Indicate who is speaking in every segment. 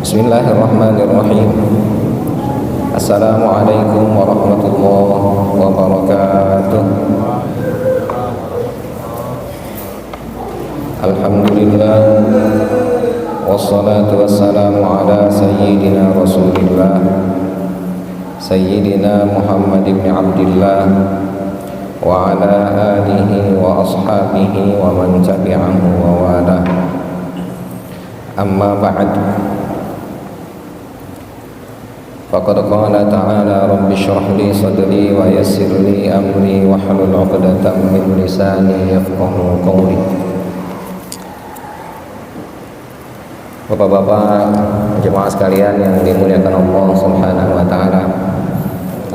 Speaker 1: Bismillahirrahmanirrahim. Assalamualaikum warahmatullahi wabarakatuh. Alhamdulillah, wassalatu wassalamu ala sayyidina Rasulillah, Sayyidina Muhammad ibn Abdillah, wa ala alihi wa ashabihi wa man tabi'ahu wa wala. Amma ba'd. Faqad qala ta'ala rabbi shrah li sadri wa yassir li amri wahlul 'uqdatam min lisani yafqahu qawli. Bapak-bapak, jemaah sekalian yang dimuliakan Allah Subhanahu wa taala.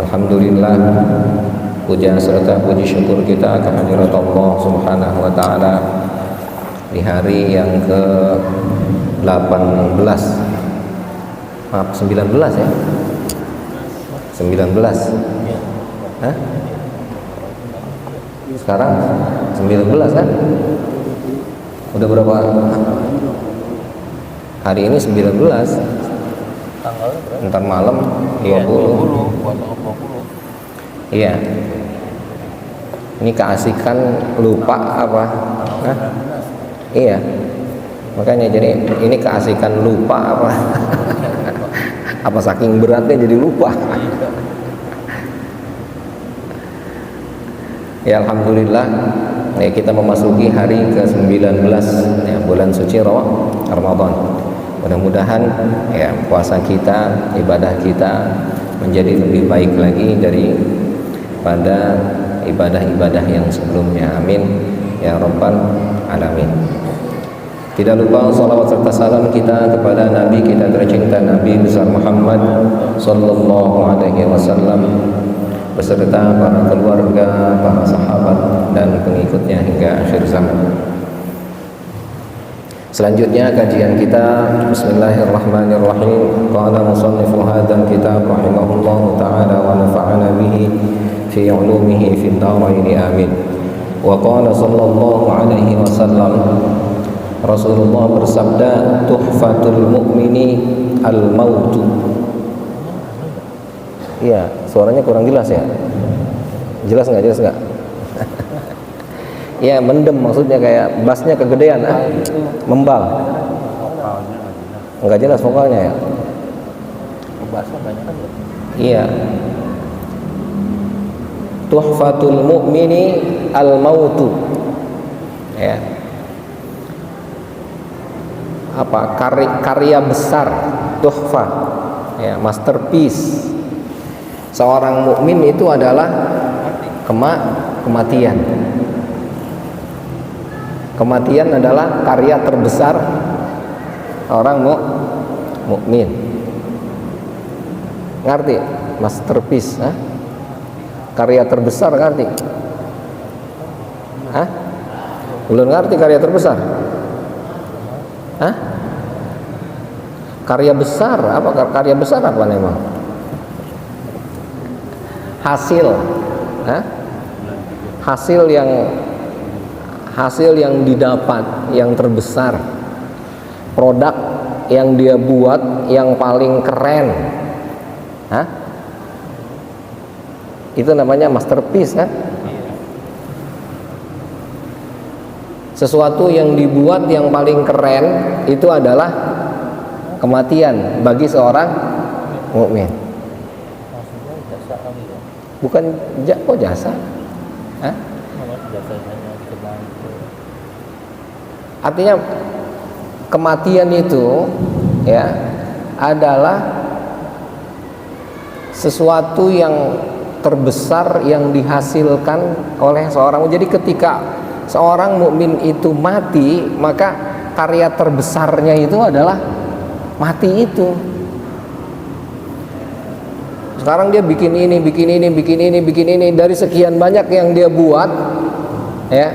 Speaker 1: Alhamdulillah, puja serta puji syukur kita kehadirat Allah Subhanahu wa taala di hari yang ke-18. Maaf, 19 ya. 19. Hah? Sekarang 19 kan? Udah berapa? Hari ini 19. Tanggalnya berapa? Ntar malam 20. Iya. Ini keasikan lupa apa? Hah? Iya. Makanya jadi ini keasikan lupa apa? Apa saking beratnya jadi lupa? Ya alhamdulillah, ya kita memasuki hari ke-19 ya, bulan suci Ramadan. Mudah-mudahan ya puasa kita, ibadah kita menjadi lebih baik lagi daripada ibadah-ibadah yang sebelumnya. Amin ya rabbal alamin. Tidak lupa salawat serta salam kita kepada Nabi kita tercinta, Nabi besar Muhammad sallallahu alaihi wasallam beserta para keluarga, para sahabat dan pengikutnya hingga akhir zaman. Selanjutnya kajian kita, bismillahirrahmanirrahim. Qala musannifu hadzal kitab rahimahullahu ta'ala wa nafa'ana bihi fi 'ulumihi fid dharain amin. Wa qala sallallahu alaihi wasallam, Rasulullah bersabda, tuhfatul mu'mini al-mautu. Iya, suaranya kurang jelas ya. Jelas nggak? Jelas nggak? Ya, mendem maksudnya, kayak bassnya kegedean, membal. Nggak jelas vokalnya ya. Bassnya banyak kan? Iya. Tuhfatul mu'mini al-mautu. Ya. Apa? Karya besar, tuhfa. Ya, masterpiece. Seorang mukmin itu adalah kematian. Kematian adalah karya terbesar orang mukmin. Ngerti? Masterpiece, ha? Karya terbesar, ngerti? Hah? Belum ngerti karya terbesar? Hah? Karya besar apa? Karya besar apa memang? Hasil, hah? Hasil yang didapat yang terbesar, produk yang dia buat yang paling keren, hah? Itu namanya masterpiece kan? Sesuatu yang dibuat yang paling keren itu adalah kematian bagi seorang mukmin. Bukan kok jasa? Hah? Artinya kematian itu ya adalah sesuatu yang terbesar yang dihasilkan oleh seorang. Jadi ketika seorang mukmin itu mati, maka karya terbesarnya itu adalah mati itu. Sekarang dia bikin ini dari sekian banyak yang dia buat, ya.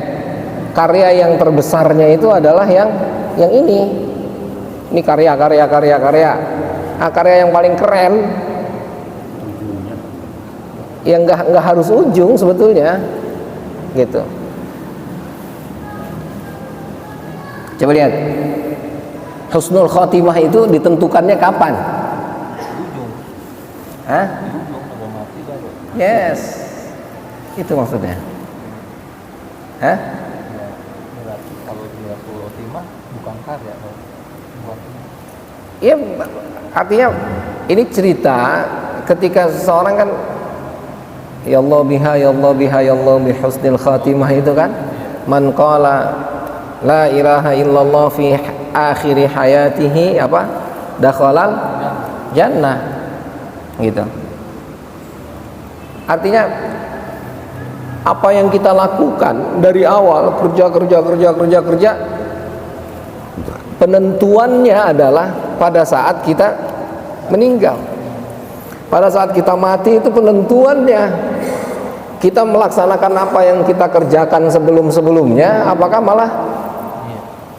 Speaker 1: Karya yang terbesarnya itu adalah yang ini. Ini karya. Nah, karya yang paling keren, yang nggak harus ujung sebetulnya, gitu. Coba lihat. Husnul khotimah itu ditentukannya kapan? Hah? Yes, itu maksudnya. Hah?
Speaker 2: Berarti kalau dia khotimah bukan karya,
Speaker 1: Iya, artinya ini cerita ketika seseorang kan ya Allah biha ya Allah biha ya Allah bi husnil khatimah itu kan, man qala la ilaha illallah fi akhiri hayatihi apa? Dakhalal jannah. Gitu. Artinya apa yang kita lakukan dari awal kerja penentuannya adalah pada saat kita meninggal. Pada saat kita mati itu penentuannya kita melaksanakan apa yang kita kerjakan sebelum-sebelumnya, apakah malah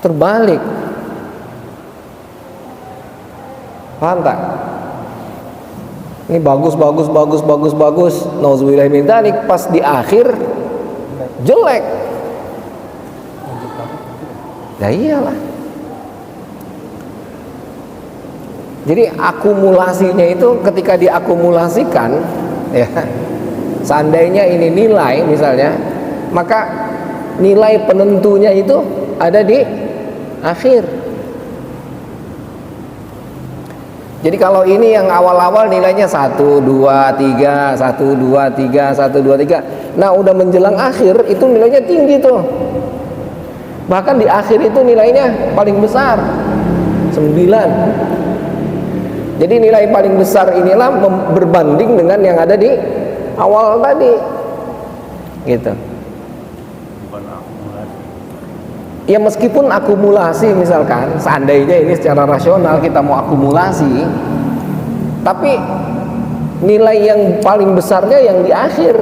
Speaker 1: terbalik. Paham tak? Ini bagus, nauzubillah min dzalik, pas di akhir jelek. Ya iyalah. Jadi akumulasinya itu ketika diakumulasikan, ya, seandainya ini nilai misalnya, maka nilai penentunya itu ada di akhir. Jadi kalau ini yang awal-awal nilainya 1, 2, 3, 1, 2, 3, 1, 2, 3. Nah udah menjelang akhir itu nilainya tinggi tuh. Bahkan di akhir itu nilainya paling besar 9. Jadi nilai paling besar inilah berbanding dengan yang ada di awal tadi. Gitu. Ya meskipun akumulasi misalkan, seandainya ini secara rasional kita mau akumulasi, tapi nilai yang paling besarnya yang di akhir.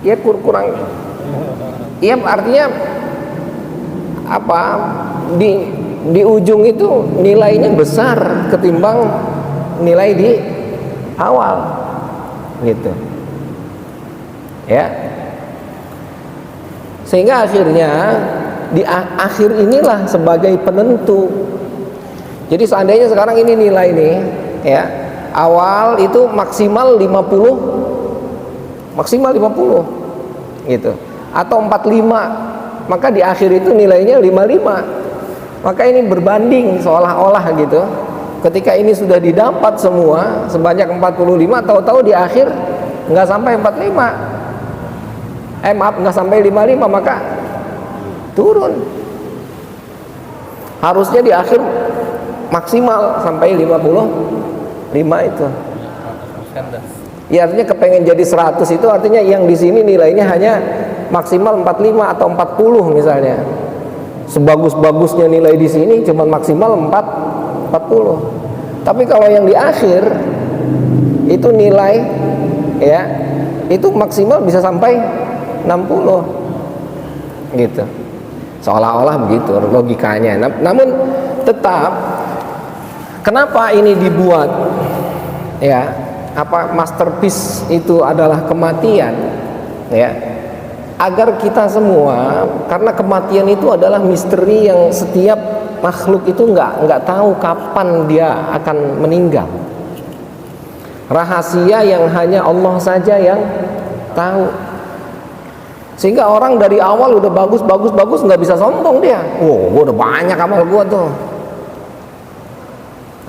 Speaker 1: Ya kurang. Iya artinya apa? Di ujung itu nilainya besar ketimbang nilai di awal, gitu. Ya, sehingga akhirnya di akhir inilah sebagai penentu. Jadi seandainya sekarang ini nilai nih, ya, awal itu maksimal 50, gitu, atau 45, maka di akhir itu nilainya 55. Maka ini berbanding seolah-olah gitu. Ketika ini sudah didapat semua sebanyak 45, tahu-tahu di akhir nggak sampai 45. Nggak sampai 55, maka turun. Harusnya di akhir maksimal sampai 55 itu. Ya artinya kepengen jadi 100 itu artinya yang di sini nilainya hanya maksimal 45 atau 40 misalnya. Sebagus-bagusnya nilai di sini cuma maksimal 40. Tapi kalau yang di akhir itu nilai, ya, itu maksimal bisa sampai 60, gitu. Seolah-olah begitu logikanya. Namun tetap, kenapa ini dibuat, ya, apa masterpiece itu adalah kematian, ya, agar kita semua, karena kematian itu adalah misteri yang setiap makhluk itu nggak tahu kapan dia akan meninggal. Rahasia yang hanya Allah saja yang tahu. Sehingga orang dari awal udah bagus nggak bisa sombong dia. Wow, gua udah banyak amal gua tuh.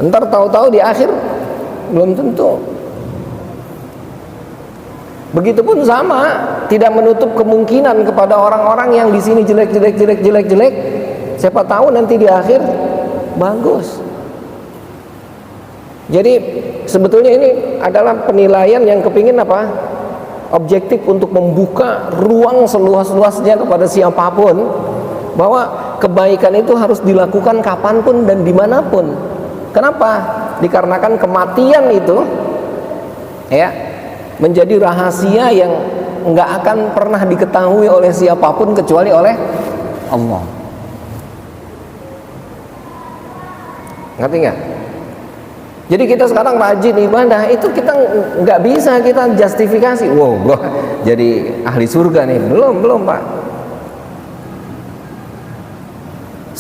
Speaker 1: Ntar tahu-tahu di akhir belum tentu. Begitupun sama, tidak menutup kemungkinan kepada orang-orang yang di sini jelek. Siapa tahu nanti di akhir bagus. Jadi sebetulnya ini adalah penilaian yang kepingin apa? Objektif untuk membuka ruang seluas-luasnya kepada siapapun bahwa kebaikan itu harus dilakukan kapanpun dan dimanapun. Kenapa? Dikarenakan kematian itu, ya, menjadi rahasia yang nggak akan pernah diketahui oleh siapapun kecuali oleh Allah. Ngerti nggak? Jadi kita sekarang rajin ibadah itu kita nggak bisa kita justifikasi. Wow, gua jadi ahli surga nih. Belum Pak.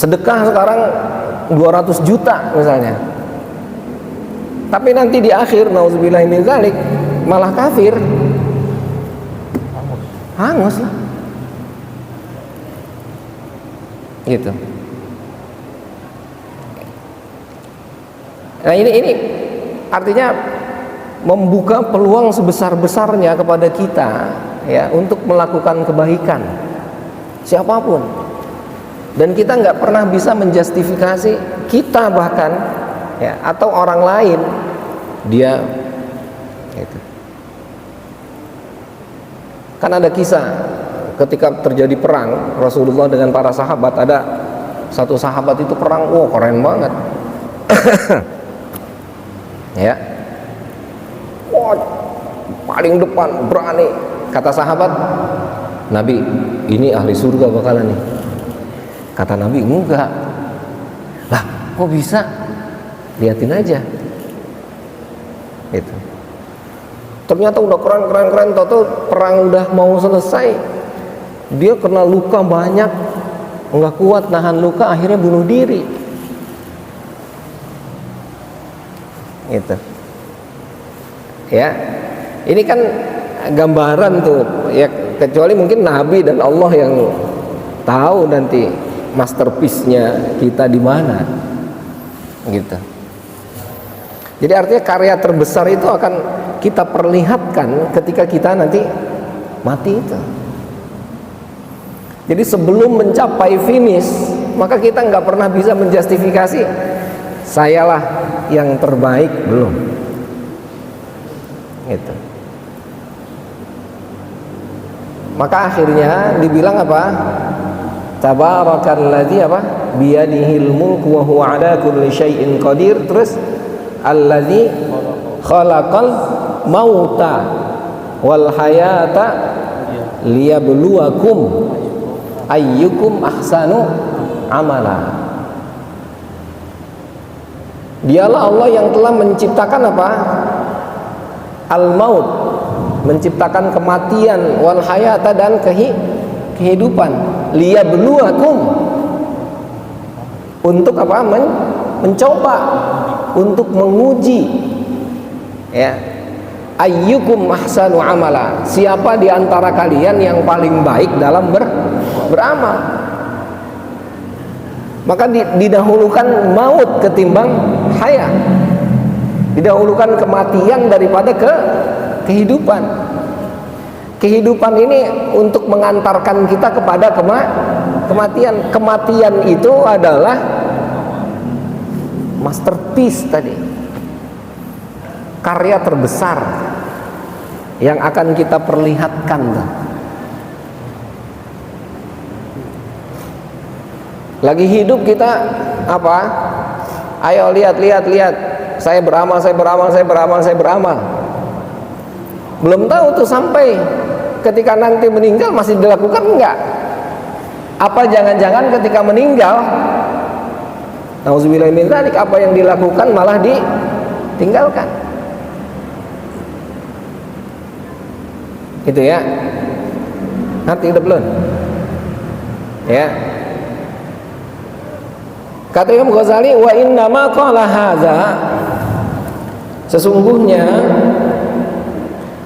Speaker 1: sedekah sekarang 200 juta misalnya, tapi nanti di akhir nauzubillahi min dzalik malah kafir, hangus lah gitu. Nah ini artinya membuka peluang sebesar-besarnya kepada kita ya untuk melakukan kebaikan siapapun, dan kita nggak pernah bisa menjustifikasi kita bahkan ya atau orang lain dia gitu. Kan ada kisah ketika terjadi perang Rasulullah dengan para sahabat, ada satu sahabat itu perang, wow keren banget ya, wah paling depan berani, kata sahabat Nabi ini ahli surga bakalan nih. Kata Nabi enggak lah, kok bisa, liatin aja itu. Ternyata udah keren, tahu perang udah mau selesai, dia kena luka banyak, nggak kuat nahan luka, akhirnya bunuh diri gitu ya. Ini kan gambaran tuh ya, kecuali mungkin Nabi dan Allah yang tahu nanti masterpiece-nya kita di mana gitu. Jadi artinya karya terbesar itu akan kita perlihatkan ketika kita nanti mati itu. Jadi sebelum mencapai finish, maka kita nggak pernah bisa menjustifikasi sayalah yang terbaik, belum gitu. Maka akhirnya dibilang apa? Tabarakalladzi apa? Biyadihil mulku wa huwa ala kulli syai'in qadir. Terus alladzi khalaqal mauta wal hayata liyabluwakum ayyukum ahsanu amala. Dialah Allah yang telah menciptakan apa? Al-maut, menciptakan kematian, wal hayata dan kehidupan, liyabluwakum, untuk apa? Mencoba, untuk menguji ya, ayyukum ahsanu amala, siapa di antara kalian yang paling baik dalam beramal. Maka didahulukan maut ketimbang hayat, didahulukan kematian daripada kehidupan. Kehidupan ini untuk mengantarkan kita kepada kematian. Kematian itu adalah masterpiece tadi, karya terbesar yang akan kita perlihatkan. Lagi hidup kita apa? Ayo lihat, saya beramal. Belum tahu tuh sampai ketika nanti meninggal masih dilakukan enggak? Apa jangan-jangan ketika meninggal, nauzubillahi min dzalik, apa yang dilakukan malah ditinggalkan? Gitu ya. Nanti udah belum? Ya. Kata Imam Ghazali, wa inna ma qala hadza, sesungguhnya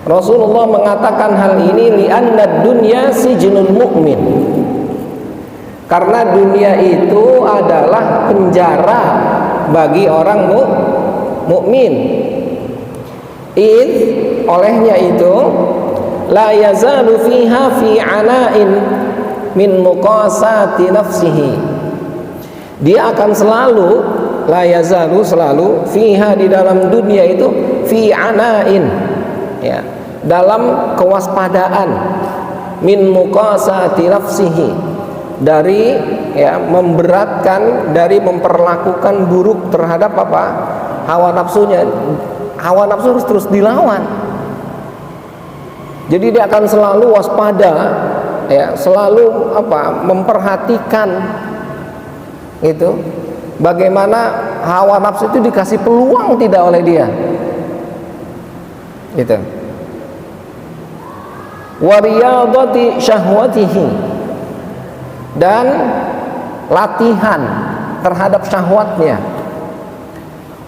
Speaker 1: Rasulullah mengatakan hal ini li'anna dunya sijnul mu'min, karena dunia itu adalah penjara bagi orang mukmin. Olehnya itu la yazalu fiha fi ana'in min muqasati nafsihi, dia akan selalu, la yazalu, selalu, fiha, di dalam dunia itu, fi ana'in ya, dalam kewaspadaan, min muqasati nafsihi, dari ya memberatkan, dari memperlakukan buruk terhadap apa? Hawa nafsunya. Hawa nafsu harus terus dilawan. Jadi dia akan selalu waspada ya, selalu apa? Memperhatikan itu bagaimana hawa nafsu itu dikasih peluang tidak oleh dia gitu. Wa riyadati syahwatihi, dan latihan terhadap syahwatnya,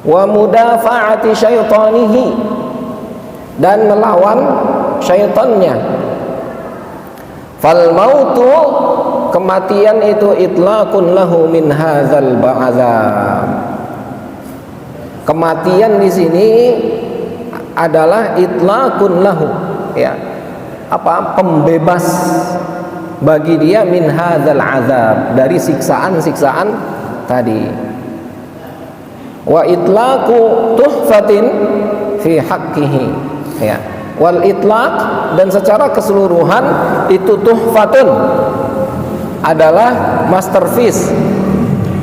Speaker 1: wa mudafa'ati syaitanihi, dan melawan syaitannya. Fal mautu, kematian itu itlaqun lahu min hadzal ba'dzab. Kematian di sini adalah itlaqun lahu, ya, apa, pembebas bagi dia min hadzal azab, dari siksaan-siksaan tadi. Wa itlaqu tuhfatin fi haqqihi, ya. Wal itlaq, dan secara keseluruhan itu tuhfatun adalah masterpiece,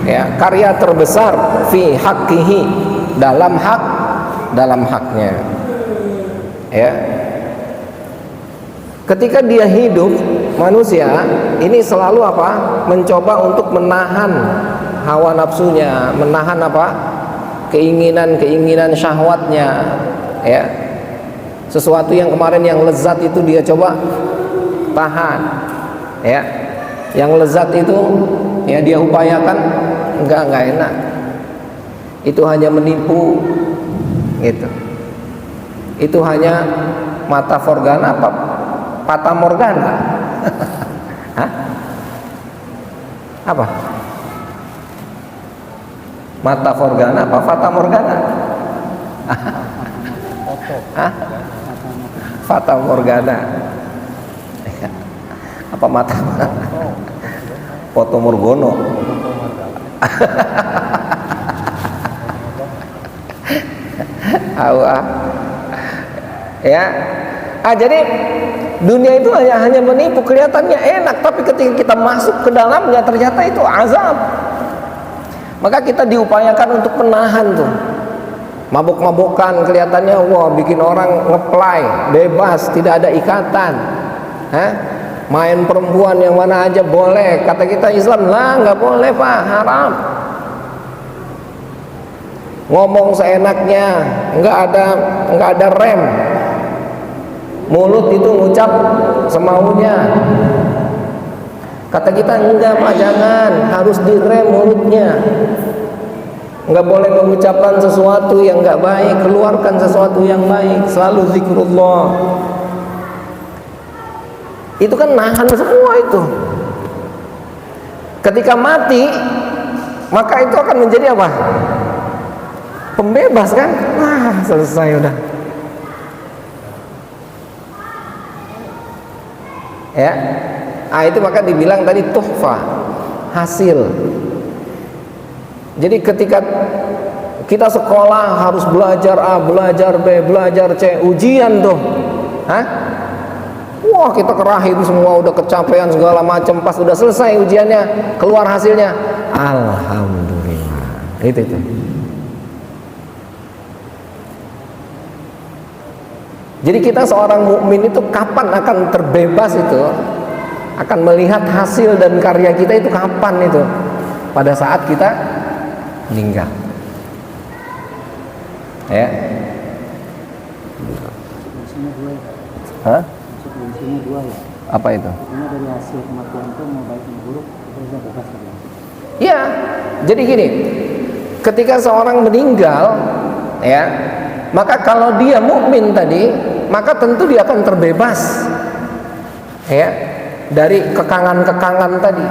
Speaker 1: ya, karya terbesar fi haqqihi, dalam haknya, ya. Ketika dia hidup, manusia ini selalu apa? Mencoba untuk menahan hawa nafsunya, menahan apa? Keinginan syahwatnya, ya. Sesuatu yang kemarin yang lezat itu dia coba tahan, ya. Yang lezat itu, ya, dia upayakan enggak enak. Itu hanya menipu, gitu. Itu hanya mata morgana, apa fata morgana. Hah? Apa? Mata morgana apa fata morgana? Hah? Fata morgana. Apa mata? Foto morgono. Ya. Jadi dunia itu hanya menipu, kelihatannya enak, tapi ketika kita masuk ke dalamnya ternyata itu azab. Maka kita diupayakan untuk menahan tuh. Mabuk-mabukan kelihatannya wah bikin orang ngeplay, bebas, tidak ada ikatan. Hah? Main perempuan yang mana aja boleh. Kata kita Islam, lah nggak boleh Pak, haram. Ngomong seenaknya, nggak ada rem. Mulut itu ngucap semaunya. Kata kita enggak Pak, jangan, harus direm mulutnya. Enggak boleh mengucapkan sesuatu yang enggak baik, keluarkan sesuatu yang baik, selalu zikrullah. Itu kan nahan semua itu. Ketika mati, maka itu akan menjadi apa? Pembebas kan? Wah, selesai udah. Ya. Itu maka dibilang tadi tuhfah, hasil. Jadi ketika kita sekolah harus belajar A, belajar B, belajar C, ujian tuh. Hah? Wah, kita kerahin semua, udah kecapean segala macam, pas udah selesai ujiannya, keluar hasilnya, alhamdulillah. Itu. Jadi kita seorang mukmin itu kapan akan terbebas itu? Akan melihat hasil dan karya kita itu kapan itu? Pada saat kita meninggal. Ya. Hah? Apa itu?
Speaker 3: Dari hasil kematian itu mau baik mau buruk itu sudah bebas kan?
Speaker 1: Ya. Jadi gini, ketika seorang meninggal, ya, maka kalau dia mukmin tadi, maka tentu dia akan terbebas, ya, dari kekangan-kekangan tadi,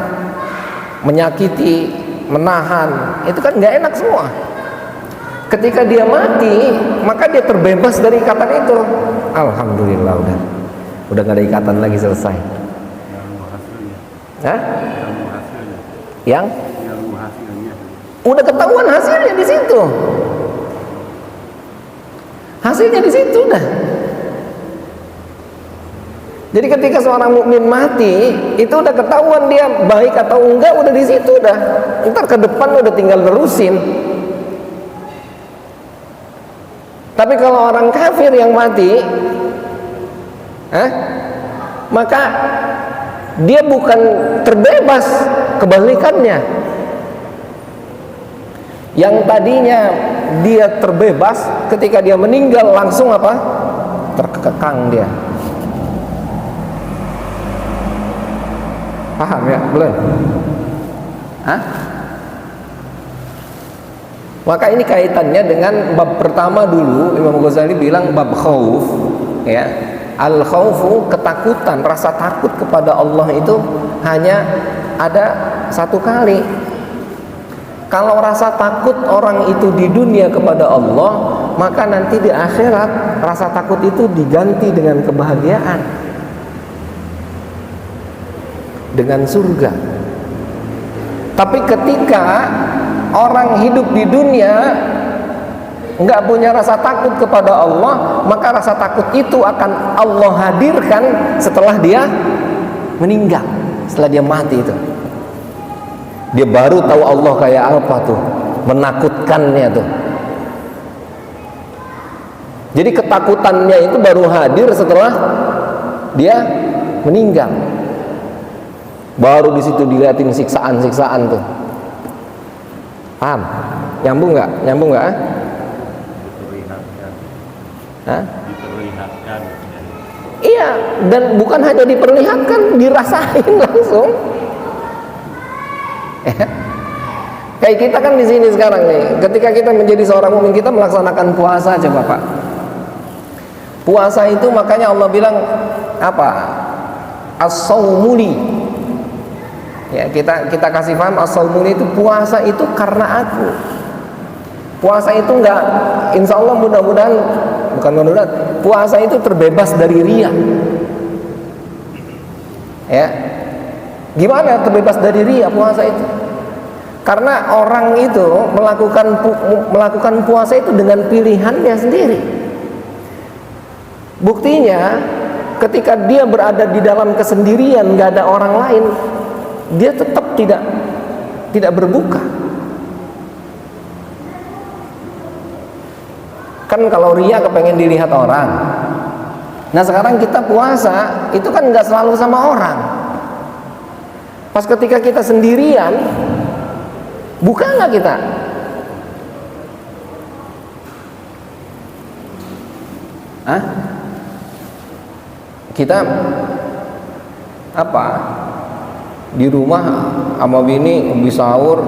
Speaker 1: menyakiti, menahan, itu kan nggak enak semua. Ketika dia mati, maka dia terbebas dari ikatan itu. Alhamdulillah, udah nggak ada ikatan lagi, selesai. Hah? Yang udah ketahuan hasilnya di situ. Hasilnya di situ dah. Jadi ketika seorang mukmin mati, itu udah ketahuan dia baik atau enggak, udah di situ dah. Ntar ke depan udah tinggal nerusin. Tapi kalau orang kafir yang mati, maka dia bukan terbebas, kebalikannya. Yang tadinya dia terbebas, ketika dia meninggal langsung apa? Terkekang dia. Paham ya? Belum? Hah? Maka ini kaitannya dengan bab pertama dulu. Imam Ghazali bilang bab khauf, ya. Al khaufu, ketakutan, rasa takut kepada Allah itu hanya ada satu kali. Kalau rasa takut orang itu di dunia kepada Allah, maka nanti di akhirat rasa takut itu diganti dengan kebahagiaan, dengan surga. Tapi ketika orang hidup di dunia nggak punya rasa takut kepada Allah, maka rasa takut itu akan Allah hadirkan setelah dia meninggal, setelah dia mati itu. Dia baru tahu Allah kayak apa tuh, menakutkannya tuh. Jadi ketakutannya itu baru hadir setelah dia meninggal. Baru di situ dilihatin siksaan-siksaan tuh. Paham? Nyambung nggak? Nyambung nggak? Hah?
Speaker 2: Diperlihatkan.
Speaker 1: Iya, dan bukan hanya diperlihatkan, dirasain langsung. Kayak kita kan di sini sekarang nih, ketika kita menjadi seorang mukmin, kita melaksanakan puasa aja, Bapak. Puasa itu makanya Allah bilang apa? As-saumuli. Ya, kita kasih paham as-saumuli itu puasa itu karena aku. Puasa itu enggak, insya Allah mudah-mudahan, bukan mudah-mudahan, puasa itu terbebas dari riya. Ya, gimana terbebas dari riya puasa itu? Karena orang itu melakukan puasa itu dengan pilihannya sendiri. Buktinya, ketika dia berada di dalam kesendirian, nggak ada orang lain, dia tetap tidak berbuka. Kan kalau riya kepengen dilihat orang. Nah sekarang kita puasa itu kan nggak selalu sama orang. Pas ketika kita sendirian, buka nggak kita? Hah? Kita apa? Di rumah sama bini habis sahur,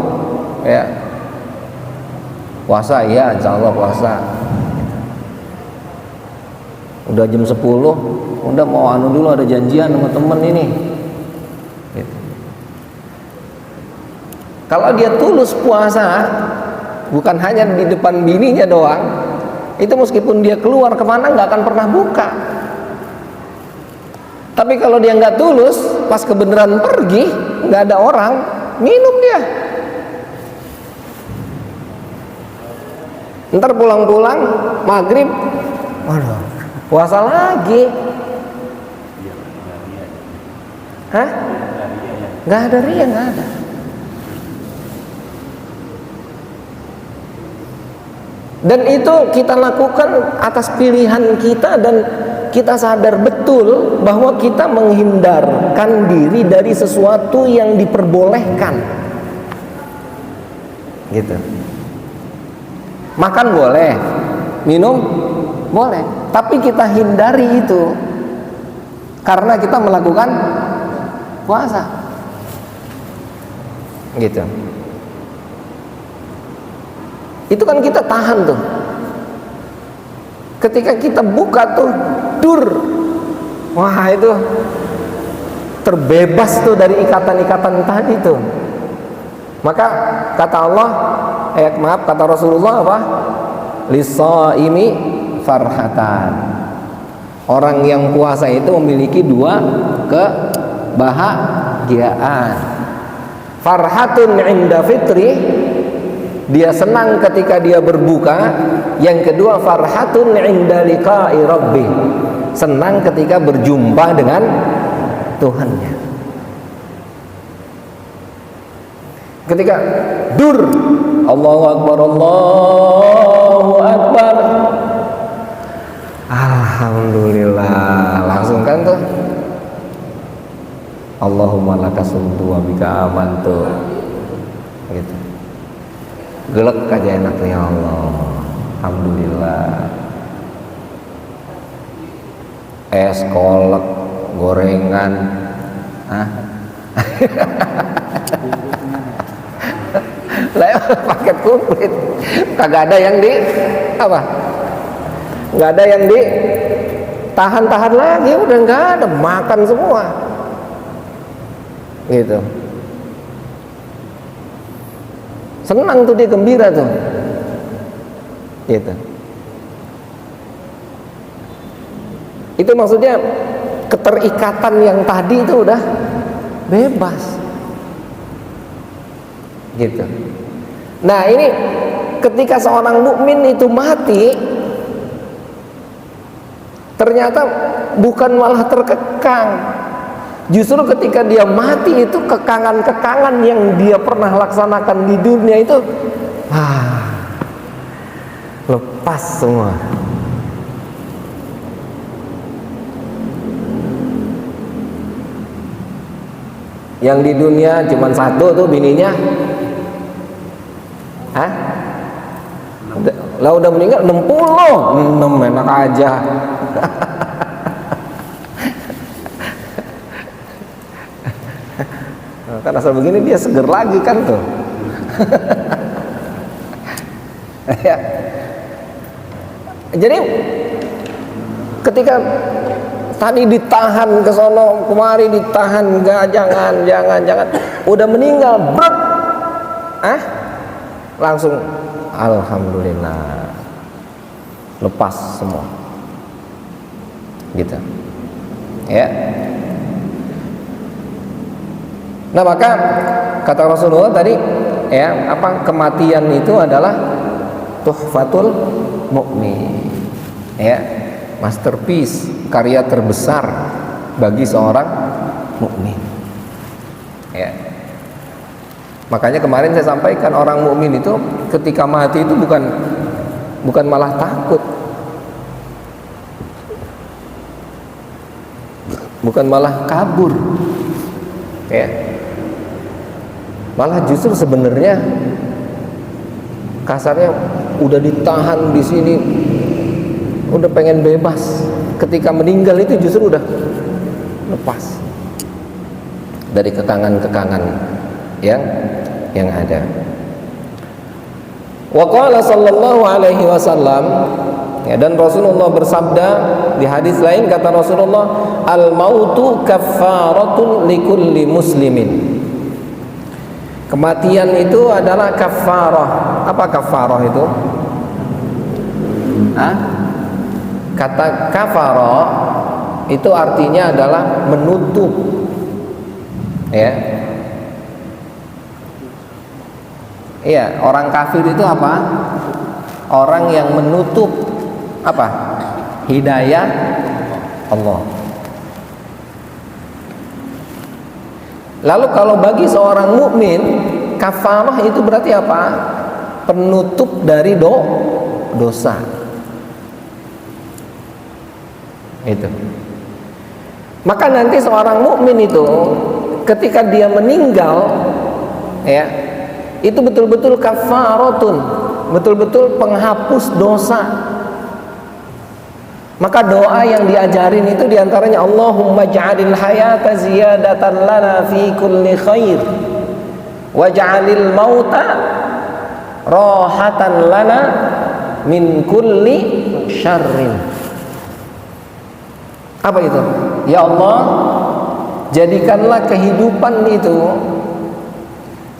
Speaker 1: ya. Puasa ya, insya Allah puasa. Udah jam 10, udah mau anu dulu, ada janjian sama temen ini. Gitu. Kalau dia tulus puasa, bukan hanya di depan bininya doang, itu meskipun dia keluar kemana nggak akan pernah buka. Tapi kalau dia nggak tulus, pas kebenaran pergi, nggak ada orang, minum dia. Ntar pulang-pulang maghrib, waduh, puasa lagi. Hah? Nggak ada ria, nggak ada. Dan itu kita lakukan atas pilihan kita, dan kita sadar betul bahwa kita menghindarkan diri dari sesuatu yang diperbolehkan. Gitu. Makan boleh, minum boleh, tapi kita hindari itu karena kita melakukan puasa. Gitu. Itu kan kita tahan tuh. Ketika kita buka tuh dur, wah itu terbebas tuh dari ikatan-ikatan tadi tuh. Maka kata Allah, kata Rasulullah apa? Lis-shaimi farhatan. Orang yang puasa itu memiliki dua kebahagiaan. Farhatun 'inda fitri, dia senang ketika dia berbuka. Yang kedua, farhatun 'inda liqa'i rabbih, senang ketika berjumpa dengan Tuhannya. Ketika dur, Allahu Akbar, Allahu Akbar, alhamdulillah, langsung kan tuh, Allahumma lakasumtu wa bika amantu, gitu. Gelek aja enaknya, ya Allah, alhamdulillah. Es, kolak, gorengan, paket komplit, kagak ada yang di apa, nggak ada yang di tahan lagi, udah nggak ada, makan semua gitu. Senang tuh dia, gembira tuh gitu. Itu maksudnya keterikatan yang tadi itu udah bebas gitu. Nah ini ketika seorang mukmin itu mati, ternyata bukan malah terkekang. Justru ketika dia mati itu kekangan-kekangan yang dia pernah laksanakan di dunia itu lepas semua. Yang di dunia cuma satu tuh bininya, lah udah meninggal 60, enak aja. Kan asal begini dia seger lagi kan tuh. Ya. Jadi ketika tadi ditahan ke sono kemari, ditahan, enggak, jangan, udah meninggal, brek, langsung alhamdulillah lepas semua gitu ya. Nah maka kata Rasulullah tadi ya, apa, kematian itu adalah tuhfatul mukmin ya, masterpiece, karya terbesar bagi seorang mukmin ya. Makanya kemarin saya sampaikan, orang mukmin itu ketika mati itu bukan malah takut, bukan malah kabur ya, malah justru sebenarnya kasarnya udah ditahan di sini, udah pengen bebas. Ketika meninggal itu justru udah lepas dari kekangan-kekangan yang ada. Wa qala sallallahu alaihi wasallam, ya, dan Rasulullah bersabda di hadis lain, kata Rasulullah, al mautu kaffaratun likulli muslimin. Kematian itu adalah kafarah. Apa kafarah itu? Kata kafarah itu artinya adalah menutup ya. Iya, orang kafir itu apa? Orang yang menutup apa? Hidayah Allah. Lalu kalau bagi seorang mukmin, kafarah itu berarti apa? Penutup dari dosa. Itu. Maka nanti seorang mukmin itu ketika dia meninggal ya, itu betul-betul kafaratun, betul-betul penghapus dosa. Maka doa yang diajarin itu diantaranya, Allahumma ja'alil hayata ziyadatan lana fi kulli khair waj'alil mauta rahatan lana min kulli syarrin. Apa itu? Ya Allah, jadikanlah kehidupan itu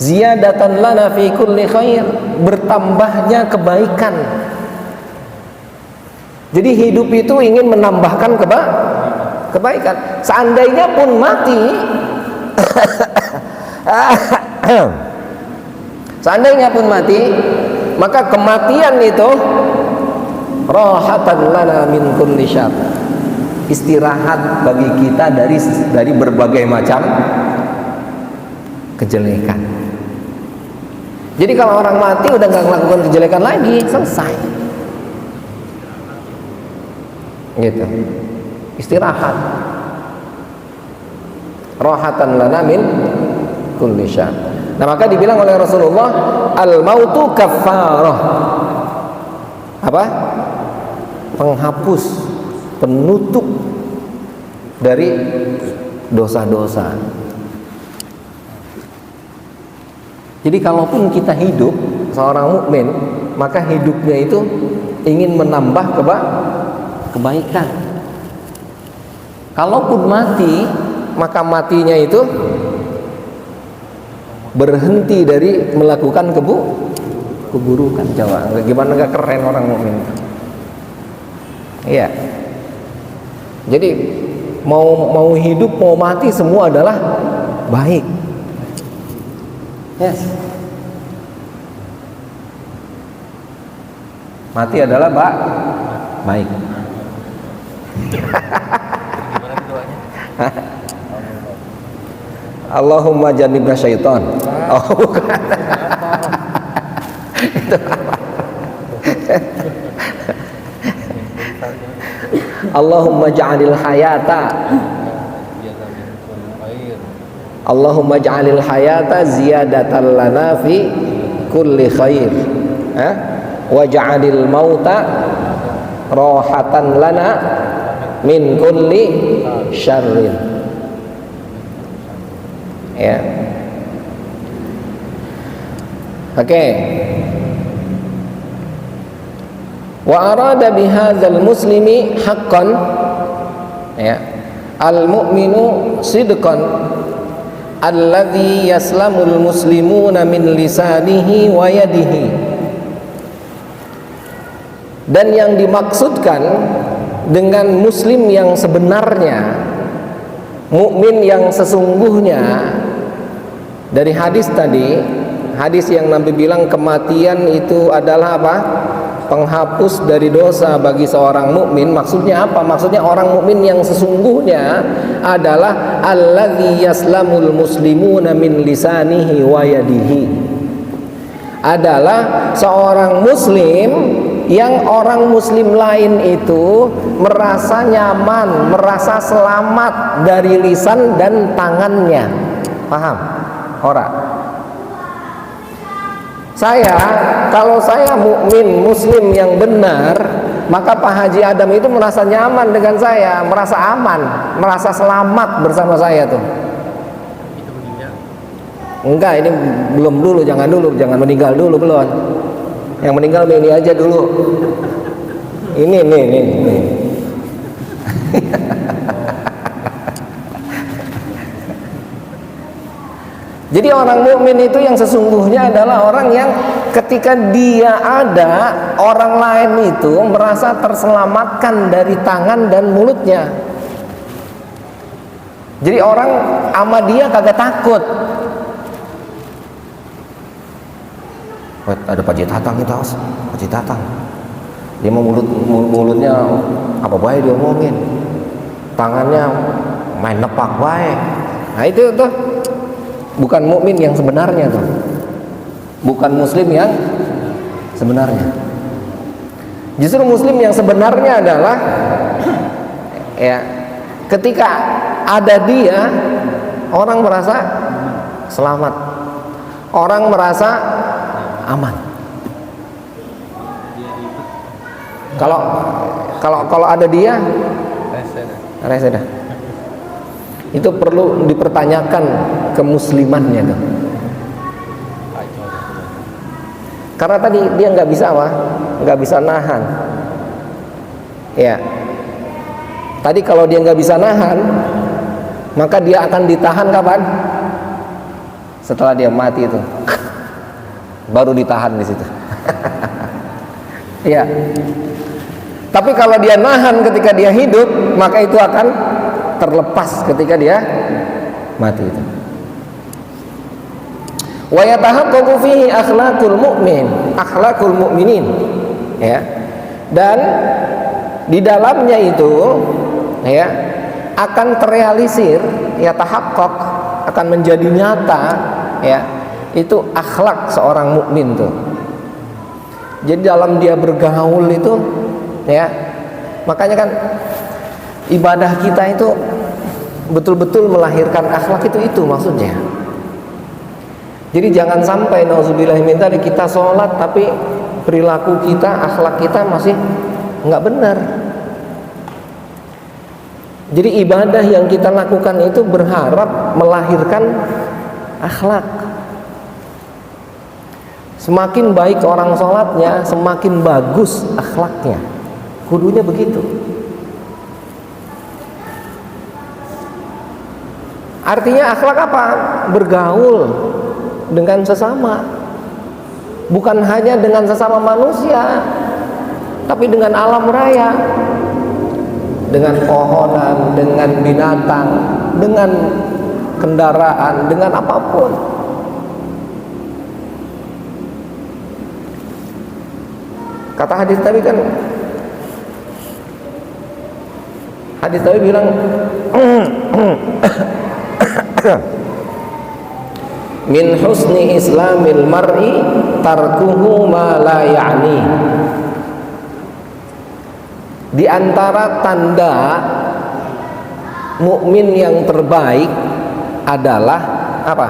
Speaker 1: ziyadatan lana fi kulli khair, bertambahnya kebaikan. Jadi hidup itu ingin menambahkan kebaikan. Seandainya pun mati seandainya pun mati, maka kematian itu rahatan lana min kulli syarr, istirahat bagi kita dari berbagai macam kejelekan. Jadi kalau orang mati udah nggak melakukan kejelekan lagi, selesai. Gitu. Istirahat. Rahatan lana min kulli syarr. Nah, maka dibilang oleh Rasulullah, al mautu kaffarah. Apa? Penghapus, penutup dari dosa-dosa. Jadi kalaupun kita hidup seorang mukmin, maka hidupnya itu ingin menambah kebaikan. Kalaupun mati, maka matinya itu berhenti dari melakukan keburukan. Coba, gimana gak keren orang mukmin itu? Iya. Jadi mau hidup mau mati semua adalah baik. Yes. Mati adalah baik.
Speaker 2: Gimana doanya?
Speaker 1: Allahumma jannibna syaitan. Oh, bukan. Itu apa? Allahumma ja'alil hayata. Allahumma ja'alil hayata ziyadatan lana fi kulli khair. Wa ja'alil mauta rahatan lana min kulli syarrin. Ya. Oke. Wa arada bihadzal muslimi haqqan, ya, al mu'minu sidqan alladhi yaslamul muslimuna min lisanihi wa yadihi. Dan yang dimaksudkan dengan muslim yang sebenarnya, mukmin yang sesungguhnya, dari hadis tadi, hadis yang Nabi bilang kematian itu adalah apa? Penghapus dari dosa bagi seorang mukmin. Maksudnya apa? Maksudnya orang mukmin yang sesungguhnya adalah alladzi yaslamul muslimuna min lisanihi wa yadihi. Adalah seorang muslim yang orang muslim lain itu merasa nyaman, merasa selamat dari lisan dan tangannya. Paham? Ora? Kalau saya mukmin muslim yang benar, maka Pak Haji Adam itu merasa nyaman dengan saya, merasa aman, merasa selamat bersama saya tuh.
Speaker 2: Itu begini.
Speaker 1: Enggak, ini belum dulu, jangan meninggal dulu belum. Yang meninggal ini aja dulu. Ini. Jadi orang mukmin itu yang sesungguhnya adalah orang yang ketika dia ada, orang lain itu merasa terselamatkan dari tangan dan mulutnya. Jadi orang sama dia kagak takut. Ada Pak Haji Tatang itu, Pak Haji Tatang. Dia mau mulutnya apa baik dia omongin. Tangannya main nepak baik. Nah itu tuh bukan mukmin yang sebenarnya tuh. Bukan muslim yang sebenarnya. Justru muslim yang sebenarnya adalah ya, ketika ada dia, orang merasa selamat. Orang merasa aman. Kalau ada dia, rese dah. Itu perlu dipertanyakan kemuslimannya tuh. Karena tadi dia nggak bisa nahan. Ya. Tadi kalau dia nggak bisa nahan, maka dia akan ditahan kapan? Setelah dia mati itu, baru ditahan di situ. Ya. Tapi kalau dia nahan ketika dia hidup, maka itu akan terlepas ketika dia mati itu. Wa yatahaqqaqu fihi akhlaqul mu'min, akhlaqul mu'minin. Ya. Dan di dalamnya itu ya akan terrealisir, yatahaqqaq, akan menjadi nyata ya, itu akhlak seorang mukmin tuh. Jadi dalam dia bergaul itu ya, makanya kan ibadah kita itu betul-betul melahirkan akhlak, itu maksudnya. Jadi jangan sampai nauzubillah min dzalik kita sholat tapi perilaku kita, akhlak kita masih nggak benar. Jadi ibadah yang kita lakukan itu berharap melahirkan akhlak. Semakin baik orang sholatnya, semakin bagus akhlaknya. Kudunya begitu. Artinya akhlak apa? Bergaul dengan sesama. Bukan hanya dengan sesama manusia, tapi dengan alam raya, dengan pohonan, dengan binatang, dengan kendaraan, dengan apapun. Kata hadis Nabi kan, hadis Nabi bilang min husni islamil mar'i tarkuhu ma la ya'ni. Di antara tanda mukmin yang terbaik adalah apa?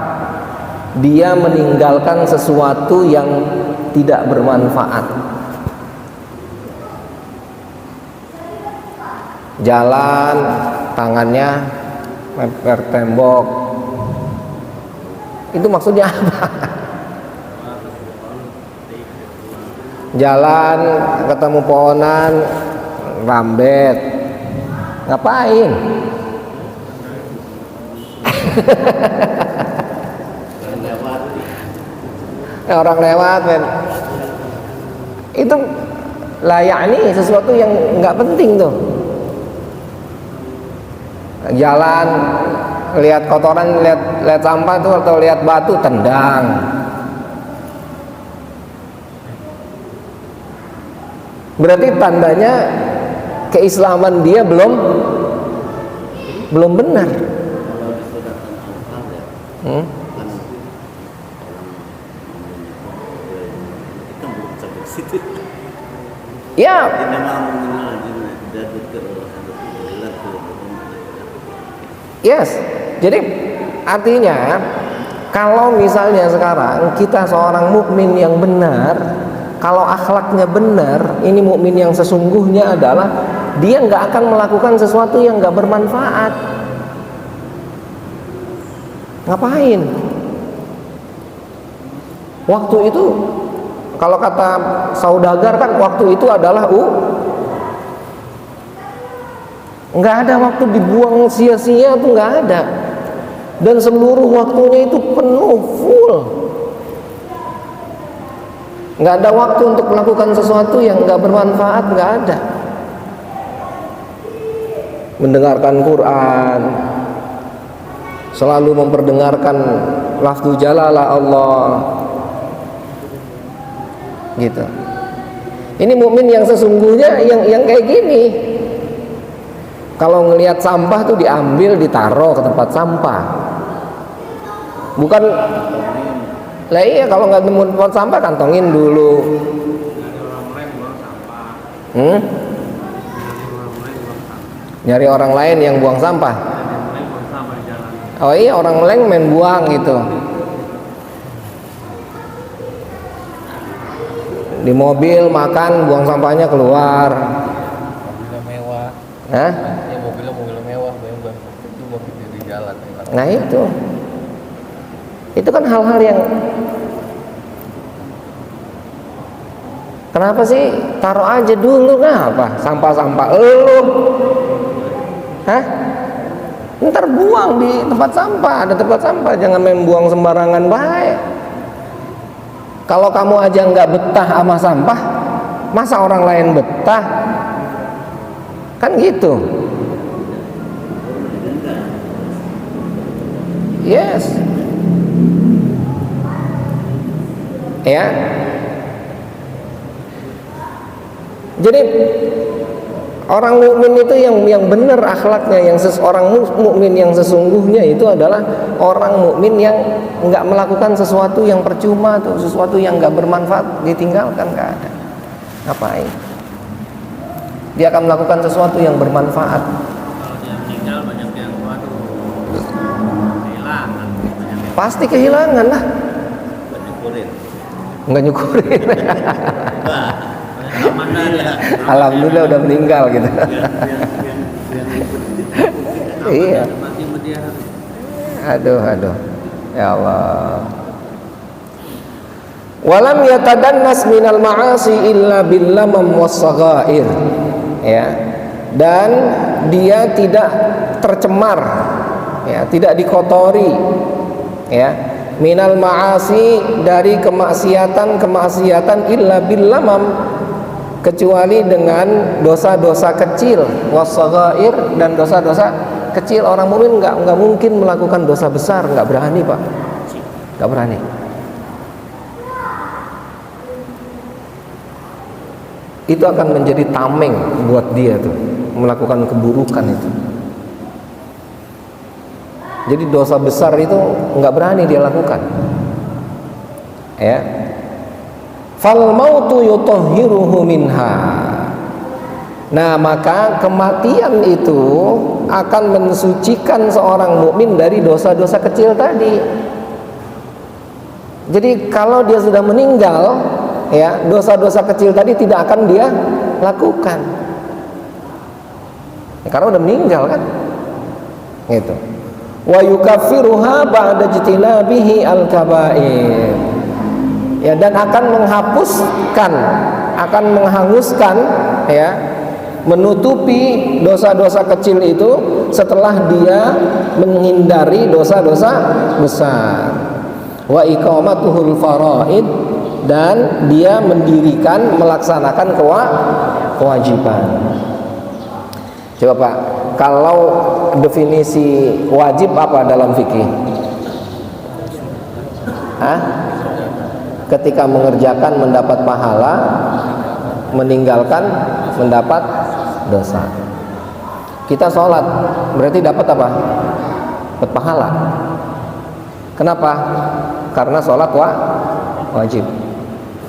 Speaker 1: Dia meninggalkan sesuatu yang tidak bermanfaat. Jalan, tangannya mepet tembok, itu maksudnya apa? Jalan ketemu pohonan, rambet, ngapain? Orang lewat, men. Itu layak nih, sesuatu yang nggak penting tuh. Jalan, lihat kotoran, lihat sampah tuh, atau lihat batu, tendang. Berarti tandanya keislaman dia belum benar. Ya. Yes. Jadi artinya kalau misalnya sekarang kita seorang mukmin yang benar, kalau akhlaknya benar, ini mukmin yang sesungguhnya adalah dia nggak akan melakukan sesuatu yang nggak bermanfaat. Ngapain? Waktu itu, kalau kata saudagar kan, waktu itu adalah nggak ada waktu dibuang sia-sia, tuh nggak ada. Dan seluruh waktunya itu penuh, full. Nggak ada waktu untuk melakukan sesuatu yang nggak bermanfaat, nggak ada. Mendengarkan Quran, selalu memperdengarkan lafzu jalalah Allah, gitu. Ini mukmin yang sesungguhnya yang kayak gini. Kalau ngelihat sampah tuh diambil, ditaruh ke tempat sampah. Bukan, lah iya, kalau nggak nemu tempat sampah kantongin dulu. Nyari orang lain yang buang sampah. Oh iya, orang lain main buang gitu. Di mobil makan, buang sampahnya keluar.
Speaker 2: Mobilnya mewah.
Speaker 1: Hah?
Speaker 2: Ya mobil mewah, itu mobil di jalan.
Speaker 1: Nah itu kan hal-hal yang, kenapa sih taruh aja dulu, kenapa sampah-sampah hah? Ntar buang di tempat sampah, ada tempat sampah, jangan main buang sembarangan baik. Kalau kamu aja nggak betah sama sampah, masa orang lain betah? Kan gitu. Yes. Ya. Jadi orang mukmin itu yang benar akhlaknya, yang orang mukmin yang sesungguhnya itu adalah orang mukmin yang nggak melakukan sesuatu yang percuma tuh, sesuatu yang nggak bermanfaat ditinggalkan, nggak ada. Ngapain? Dia akan melakukan sesuatu yang bermanfaat.
Speaker 2: Kalau dia meninggal banyak yang kehilangan.
Speaker 1: Pasti kehilangan lah. Nggak nyukurin. Alhamdulillah udah meninggal gitu. Iya. Aduh. Ya Allah. Walam yatadannas minal ma'asi illa bil lamam was-saghair. Ya. Dan dia tidak tercemar, ya, tidak dikotori, ya, minal ma'asi, dari kemaksiatan illa bil lamam, kecuali dengan dosa-dosa kecil, was-saghair, dan dosa-dosa kecil. Orang mukmin nggak mungkin melakukan dosa besar, nggak berani, Pak, nggak berani. Itu akan menjadi tameng buat dia tuh, melakukan keburukan itu. Jadi dosa besar itu nggak berani dia lakukan. Ya. Fal mautu yutahhiruhu minha. Nah, maka kematian itu akan mensucikan seorang mukmin dari dosa-dosa kecil tadi. Jadi kalau dia sudah meninggal, ya, dosa-dosa kecil tadi tidak akan dia lakukan, ya, karena udah meninggal kan, gitu. Wa yukaffiruha ba'da ijtinabihi al-kaba'ir, ya, dan akan menghapuskan, akan menghanguskan, ya, menutupi dosa-dosa kecil itu setelah dia menghindari dosa-dosa besar. Wa iqamatuhul faraid, dan dia mendirikan, melaksanakan kewajiban. Coba Pak, kalau definisi wajib apa dalam fikih? Ketika mengerjakan mendapat pahala, meninggalkan mendapat dosa. Kita sholat berarti dapat apa? Dapat pahala. Kenapa? Karena sholat wajib.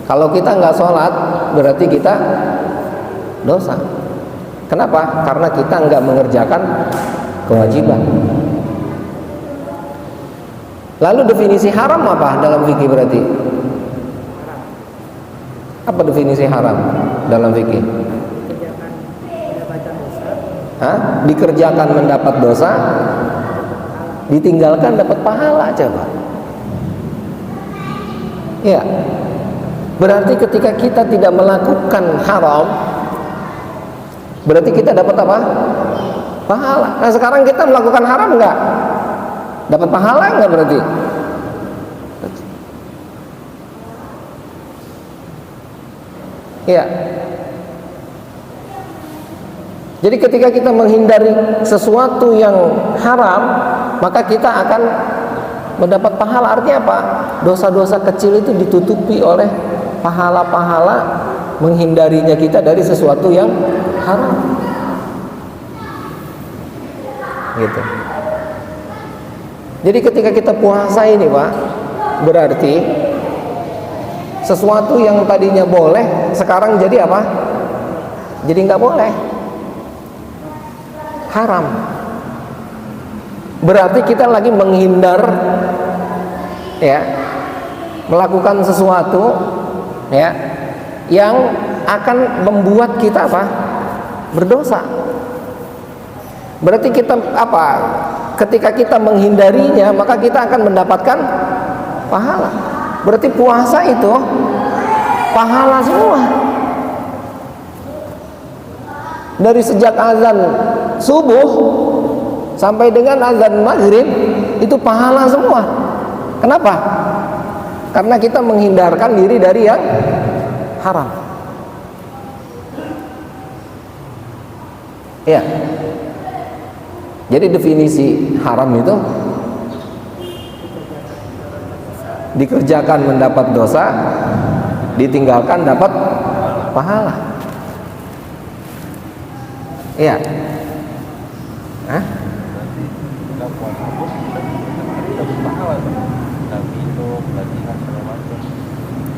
Speaker 1: Kalau kita nggak sholat, berarti kita dosa. Kenapa? Karena kita nggak mengerjakan kewajiban. Lalu definisi haram apa dalam fikih berarti? Apa definisi haram dalam fikih? Dikerjakan mendapat dosa, ditinggalkan dapat pahala. Coba. Ya. Berarti ketika kita tidak melakukan haram, berarti kita dapat apa? Pahala. Nah, sekarang kita melakukan haram enggak? Dapat pahala enggak berarti? Iya. Jadi ketika kita menghindari sesuatu yang haram, maka kita akan mendapat pahala. Artinya apa? Dosa-dosa kecil itu ditutupi oleh pahala-pahala menghindarinya kita dari sesuatu yang haram. Gitu. Jadi ketika kita puasa ini, Pak, berarti sesuatu yang tadinya boleh sekarang jadi apa? Jadi nggak boleh. Haram. Berarti kita lagi menghindar, ya, melakukan sesuatu, ya, yang akan membuat kita apa? Berdosa. Berarti kita apa? Ketika kita menghindarinya, maka kita akan mendapatkan pahala. Berarti puasa itu pahala semua. Dari sejak azan subuh sampai dengan azan maghrib itu pahala semua. Kenapa? Karena kita menghindarkan diri dari yang haram. Ya. Jadi definisi haram itu dikerjakan mendapat dosa, ditinggalkan dapat pahala. Iya. Hah?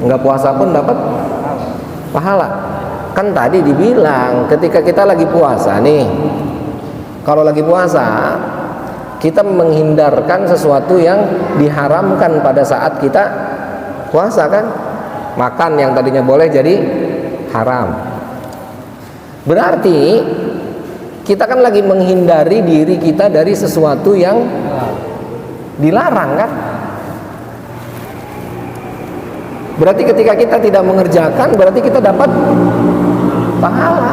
Speaker 1: Enggak puasa pun dapat pahala. Kan tadi dibilang ketika kita lagi puasa nih, kalau lagi puasa kita menghindarkan sesuatu yang diharamkan pada saat kita puasa kan. Makan yang tadinya boleh jadi haram. Berarti kita kan lagi menghindari diri kita dari sesuatu yang dilarang kan. Berarti ketika kita tidak mengerjakan, berarti kita dapat pahala.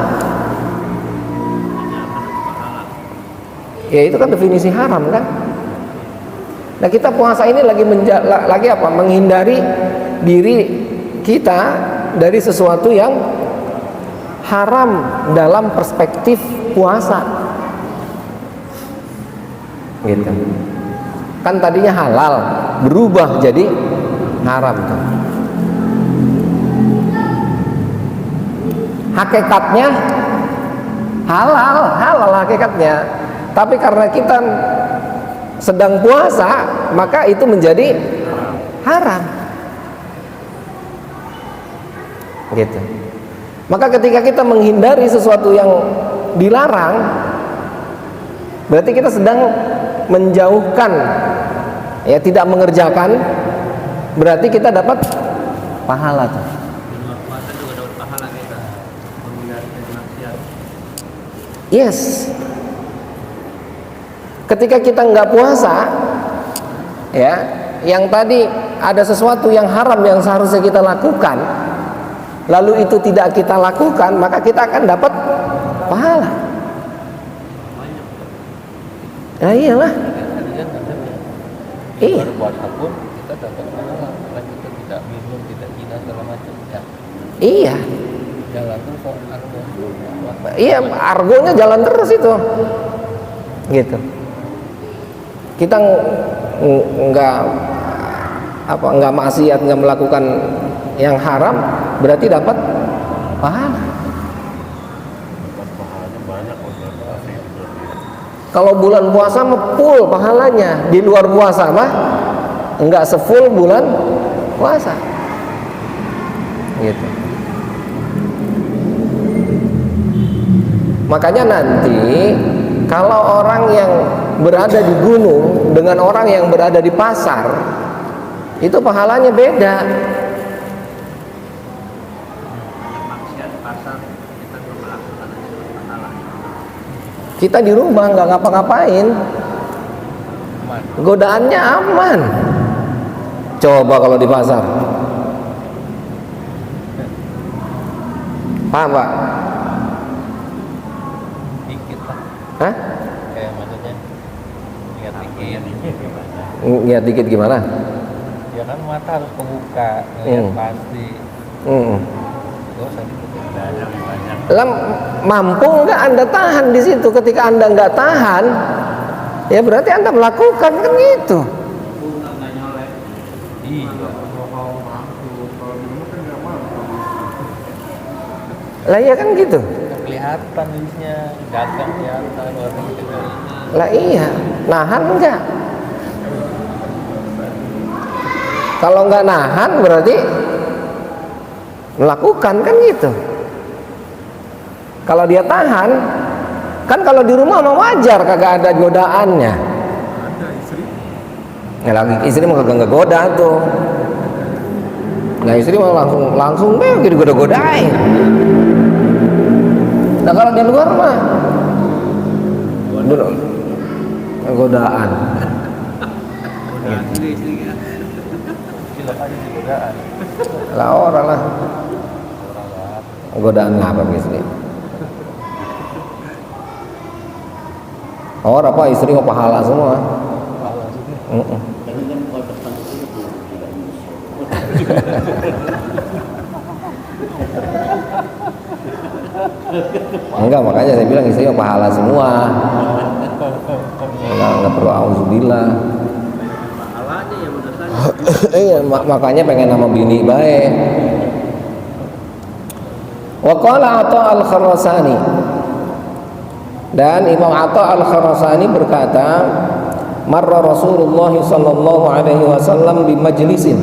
Speaker 1: Ya itu kan definisi haram kan. Nah kita puasa ini lagi apa? Menghindari diri kita dari sesuatu yang haram dalam perspektif puasa. Gitu. Kan tadinya halal, berubah jadi haram tuh. Hakikatnya halal hakikatnya. Tapi karena kita sedang puasa, maka itu menjadi haram. Gitu. Maka ketika kita menghindari sesuatu yang dilarang, berarti kita sedang menjauhkan, ya tidak mengerjakan, berarti kita dapat pahala tuh.
Speaker 2: Puasa juga dapat pahala kita menghindari maksiat.
Speaker 1: Yes. Ketika kita nggak puasa, ya, yang tadi ada sesuatu yang haram yang seharusnya kita lakukan, lalu itu tidak kita lakukan, maka kita akan dapat pahala. Ya iyalah. Iya.
Speaker 2: Berpuasa pun kita dapat pahala, karena kita tidak minum, tidak zina segala macam. Ya.
Speaker 1: Iya.
Speaker 2: Jalan terus argo.
Speaker 1: Iya, argonya jalan terus itu. Gitu. Kita nggak maksiat, nggak melakukan yang haram, berarti dapat pahala. Kalau bulan puasa mah full pahalanya, di luar puasa mah nggak sefull bulan puasa. Gitu. Makanya nanti kalau orang yang berada di gunung dengan orang yang berada di pasar, itu pahalanya beda. Kita di rumah nggak ngapa-ngapain, godaannya aman. Coba kalau di pasar, paham Pak?
Speaker 2: Dikit lah.
Speaker 1: Hah?
Speaker 2: Kayak maksudnya lihat dikit.
Speaker 1: Lihat dikit gimana?
Speaker 2: Ya kan mata harus kebuka, ngeliat pasti. Terus banyak.
Speaker 1: Lah, mampu nggak Anda tahan di situ? Ketika Anda nggak tahan, ya berarti Anda melakukan kan gitu.
Speaker 2: Iya.
Speaker 1: Lah iya kan gitu.
Speaker 2: Kelihatan bisnya, dagang kelihatan, warna kelihatan.
Speaker 1: Lah iya, nahan enggak? Kalau nggak nahan berarti melakukan kan gitu. Kalau dia tahan, kan kalau di rumah mah wajar kagak ada godaannya.
Speaker 2: Ada istri.
Speaker 1: Ya lagi istri mah kagak ngegoda tuh. Nah istri mah langsung gitu goda-godain. Nah kalau di luar mah godaan. Lah orang lah. Godaan apa istri? Orang apa istri mau pahala semua. Enggak, makanya saya bilang istri mau pahala semua. Enggak perlu auzubillah. Iya, makanya pengen nama bini baik. Wa qala Atha al-Kharasani, dan Imam Atha al-Kharasani berkata, marra Rasulullah sallallahu alaihi wasallam bi majlisin.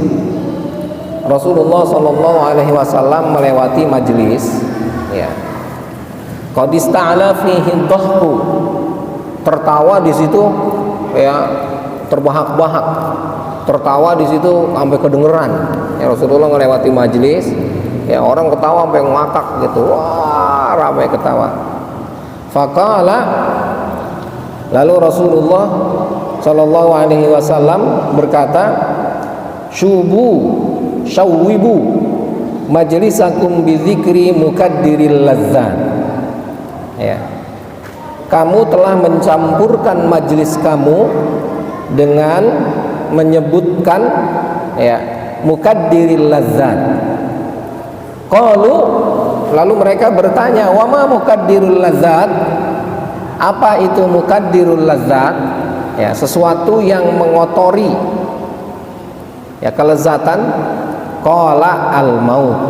Speaker 1: Rasulullah sallallahu alaihi wasallam melewati majlis, ya. Qad ista'ala fihi dhahku. Tertawa di situ ya, terbahak-bahak. Tertawa di situ sampai kedengeran. Ya, Rasulullah melewati majlis, ya orang ketawa sampai ngakak gitu. Wah, ramai ketawa. Faqala, lalu Rasulullah sallallahu alaihi wasallam berkata, syubu syawwibu majlisakum bidzikri mukaddiril ladzat. Ya. Kamu telah mencampurkan majlis kamu dengan menyebutkan ya mukaddiril ladzat. Qalu, lalu mereka bertanya, wa ma mukaddirul ladzat? Apa itu mukaddirul ladzat? Ya, sesuatu yang mengotori ya kelezatan. Qala al maut.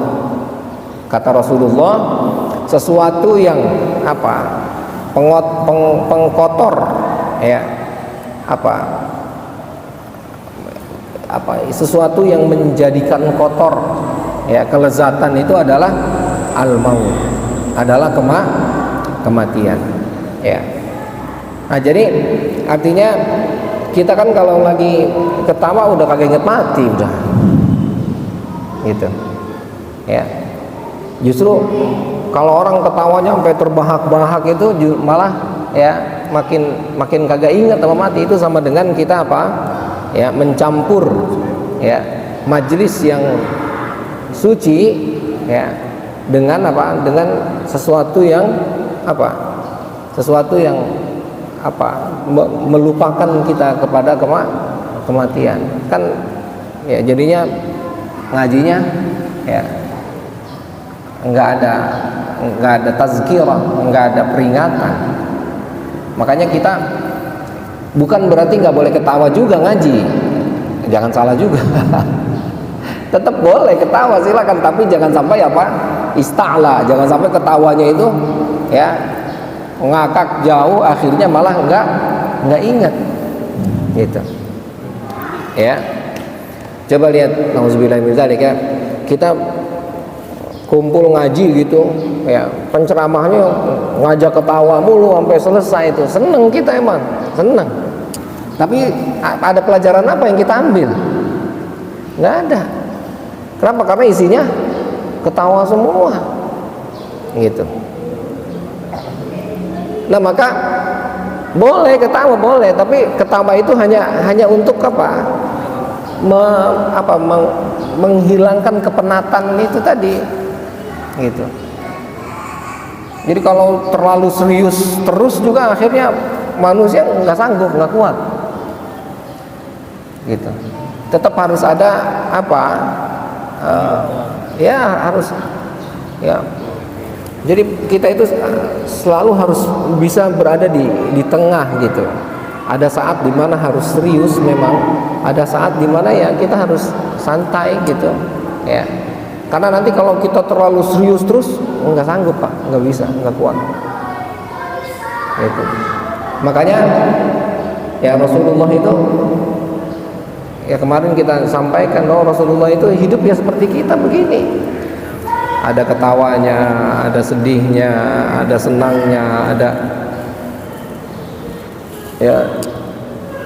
Speaker 1: Kata Rasulullah, sesuatu yang apa? Pengkotor ya. Apa sesuatu yang menjadikan kotor ya kelezatan itu adalah al maut, adalah kematian ya. Nah, jadi artinya kita kan kalau lagi ketawa udah kagak inget mati udah gitu ya. Justru kalau orang ketawanya sampai terbahak-bahak itu malah ya makin kagak ingat sama mati. Itu sama dengan kita apa ya, mencampur ya majelis yang suci ya dengan apa, dengan sesuatu yang apa, sesuatu yang apa, melupakan kita kepada kematian kan ya. Jadinya ngajinya ya nggak ada tazkirah, nggak ada peringatan. Makanya kita bukan berarti nggak boleh ketawa juga ngaji, jangan salah juga. Tetap boleh ketawa silakan, tapi jangan sampai apa ista'la, jangan sampai ketawanya itu ya ngakak jauh, akhirnya malah nggak ingat gitu ya. Coba lihat, nauzubillah min dzalik ya, kita kumpul ngaji gitu ya, penceramahnya ngajak ketawa mulu sampai selesai, itu seneng kita, emang seneng, tapi ada pelajaran apa yang kita ambil? Nggak ada. Kenapa? Karena isinya ketawa semua gitu. Nah, maka boleh ketawa, boleh, tapi ketawa itu hanya untuk apa? Menghilangkan kepenatan itu tadi gitu. Jadi kalau terlalu serius terus juga akhirnya manusia nggak sanggup, nggak kuat gitu. Tetap harus ada apa ya, harus ya. Jadi kita itu selalu harus bisa berada di tengah gitu. Ada saat dimana harus serius memang, ada saat dimana ya kita harus santai gitu ya. Karena nanti kalau kita terlalu serius terus nggak sanggup Pak, nggak bisa, nggak kuat gitu. Makanya ya Rasulullah itu ya, kemarin kita sampaikan bahwa Rasulullah itu hidup ya seperti kita begini. Ada ketawanya, ada sedihnya, ada senangnya, ada ya,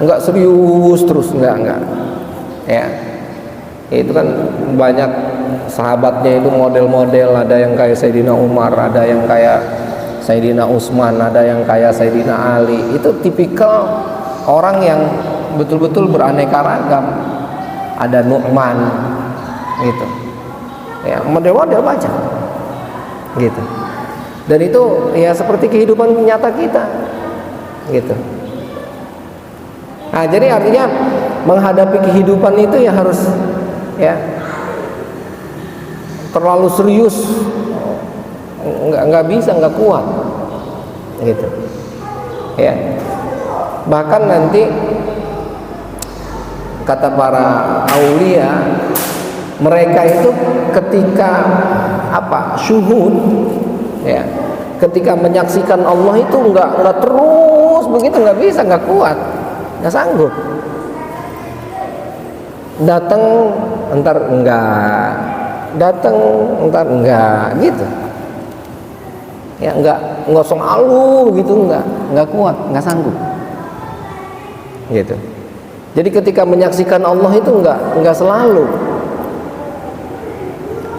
Speaker 1: enggak serius terus, enggak ya. Itu kan banyak sahabatnya itu model-model, ada yang kayak Sayyidina Umar, ada yang kayak Sayyidina Utsman, ada yang kayak Sayyidina Ali. Itu tipikal orang yang betul-betul beraneka ragam. Ada Nu'man gitu ya, model-model banyak gitu. Dan itu ya seperti kehidupan nyata kita gitu. Nah, jadi artinya menghadapi kehidupan itu ya harus ya terlalu serius nggak bisa, nggak kuat gitu ya. Bahkan nanti kata para aulia, mereka itu ketika apa syuhud ya, ketika menyaksikan Allah itu nggak terus begitu, nggak bisa, nggak kuat, nggak sanggup. Datang entar enggak, datang entar enggak gitu ya, enggak ngosong alu gitu, enggak kuat, enggak sanggup gitu. Jadi ketika menyaksikan Allah itu enggak selalu.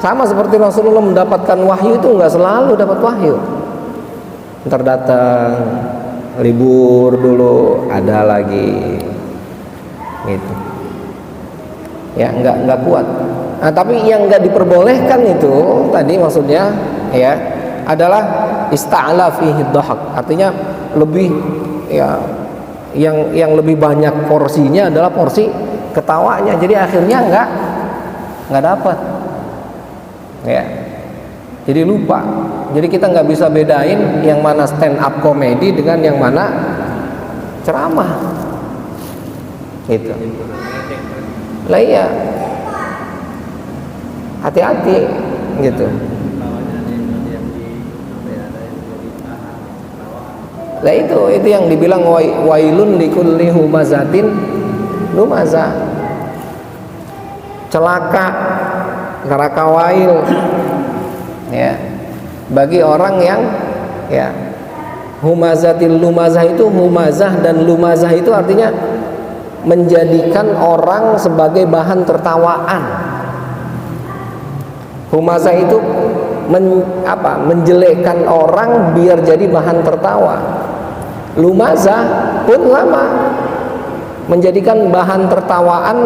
Speaker 1: Sama seperti Rasulullah mendapatkan wahyu itu enggak selalu dapat wahyu. Ntar datang libur dulu, ada lagi gitu ya, enggak kuat Nah, tapi yang nggak diperbolehkan itu tadi maksudnya ya adalah ista'la fihi dhahak. Artinya lebih ya yang lebih banyak porsinya adalah porsi ketawanya. Jadi akhirnya nggak dapat. Ya. Jadi lupa. Jadi kita nggak bisa bedain yang mana stand up comedy dengan yang mana ceramah. Gitu. Lah iya. Hati-hati gitu. Lah itu yang dibilang wailun likulli humazatin lumazah. Celaka, neraka wail. Ya. Bagi orang yang ya humazatil lumazah itu, humazah dan lumazah itu artinya menjadikan orang sebagai bahan tertawaan. Humazah itu menjelekkan orang biar jadi bahan tertawa. Lumazah pun sama, menjadikan bahan tertawaan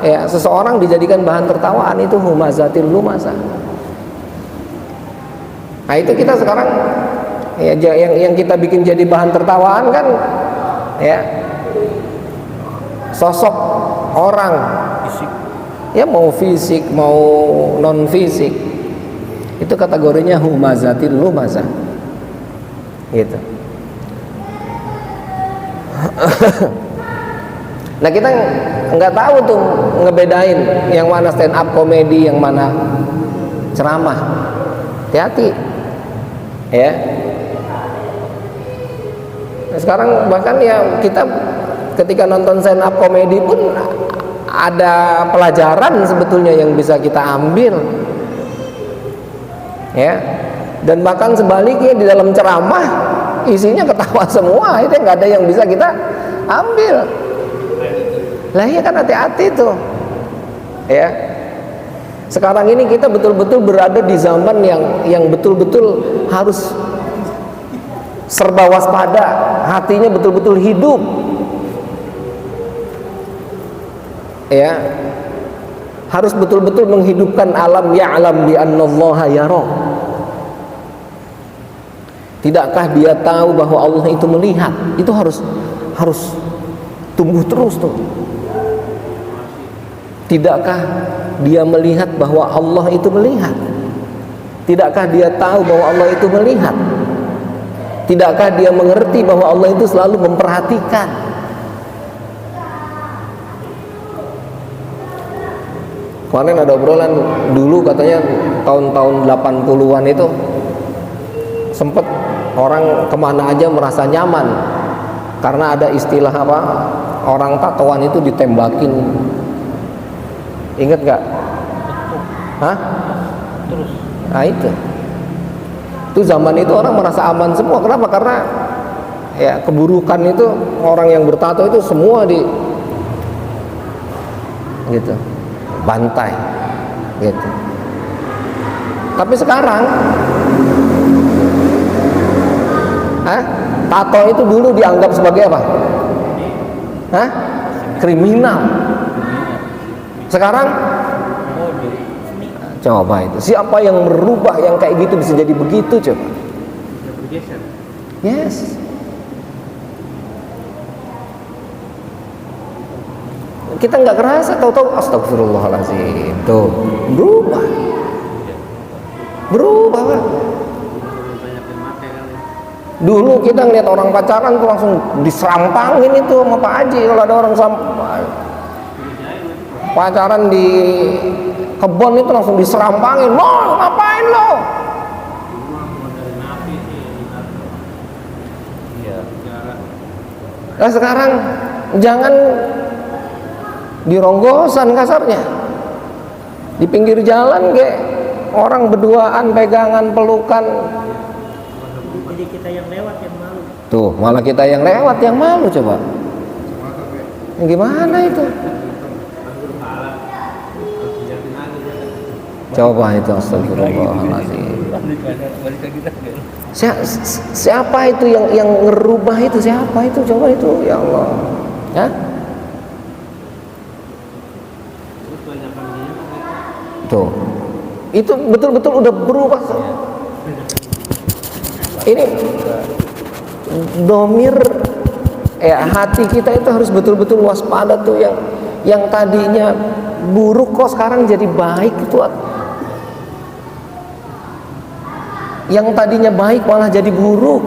Speaker 1: ya, seseorang dijadikan bahan tertawaan, itu humazatil lumazah. Nah itu kita sekarang ya, yang kita bikin jadi bahan tertawaan kan ya sosok orang ya, mau fisik mau non fisik, itu kategorinya humazatil lumazah gitu. Nah kita nggak tahu tuh ngebedain yang mana stand up comedy, yang mana ceramah. Hati-hati ya. Nah, sekarang bahkan ya kita ketika nonton stand up comedy pun ada pelajaran sebetulnya yang bisa kita ambil ya. Dan bahkan sebaliknya di dalam ceramah isinya ketawa semua, itu nggak ada yang bisa kita ambil. Lah iya kan, hati-hati tuh ya. Sekarang ini kita betul-betul berada di zaman yang betul-betul harus serba waspada, hatinya betul-betul hidup ya, harus betul-betul menghidupkan alam ya'lam bi annallaha yara. Tidakkah dia tahu bahwa Allah itu melihat? Itu harus tumbuh terus tuh. Tidakkah dia melihat bahwa Allah itu melihat? Tidakkah dia tahu bahwa Allah itu melihat? Tidakkah dia mengerti bahwa Allah itu selalu memperhatikan? Kemarin ada obrolan dulu, katanya tahun-tahun 80-an itu sempet orang kemana aja merasa nyaman karena ada istilah apa, orang tatoan itu ditembakin. Ingat gak? Hah?
Speaker 2: Terus.
Speaker 1: Nah itu zaman itu orang merasa aman semua. Kenapa? Karena ya keburukan itu, orang yang bertato itu semua gitu bantai gitu. Tapi sekarang tato itu dulu dianggap sebagai apa? Kriminal. Sekarang coba itu, siapa yang merubah yang kayak gitu bisa jadi begitu, coba. Yes. Kita nggak kerasa, tahu-tahu astagfirullahaladzim, tuh berubah Pak. Dulu kita ngeliat orang pacaran tuh langsung diserampangin itu sama Pak Haji. Kalau ada orang pacaran di kebon itu langsung diserampangin, "Lo ngapain lo?" Nah sekarang jangan di ronggosan kasarnya, di pinggir jalan kayak orang berduaan pegangan pelukan.
Speaker 3: Jadi kita yang lewat yang malu.
Speaker 1: Tuh malah kita yang lewat yang malu, coba. Gimana itu? Coba itu, astagfirullahaladzim. Siapa itu yang ngerubah itu? Siapa itu? Coba itu, ya Allah. Ya? Tuh. Itu betul-betul udah berubah. Ini domir hati kita itu harus betul-betul waspada tuh, yang tadinya buruk kok sekarang jadi baik tuh. Yang tadinya baik malah jadi buruk.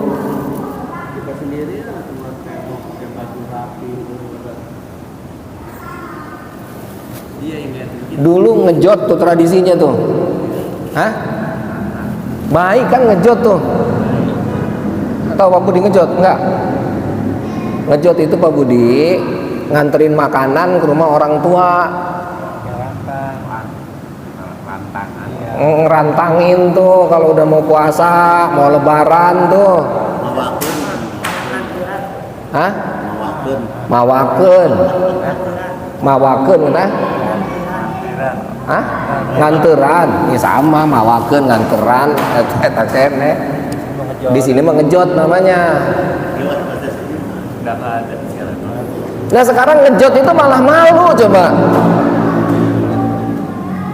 Speaker 3: Kita sendiri lah pakai baju rapi. Dia ingat
Speaker 1: Dulu ngejot tuh tradisinya tuh. Hah? Baik kan ngejot tuh. Tahu Pak Budi ngejot? Enggak. Ngejot itu Pak Budi nganterin makanan ke rumah orang tua. Ngerantangin tuh kalau udah mau puasa, mau lebaran tuh. Hah? Mawakeun nah. Hah? Nganteran. Ya sama mawakeun nganteran eta kene. Di sini mah ngejot namanya. Nah sekarang ngejot itu malah malu coba.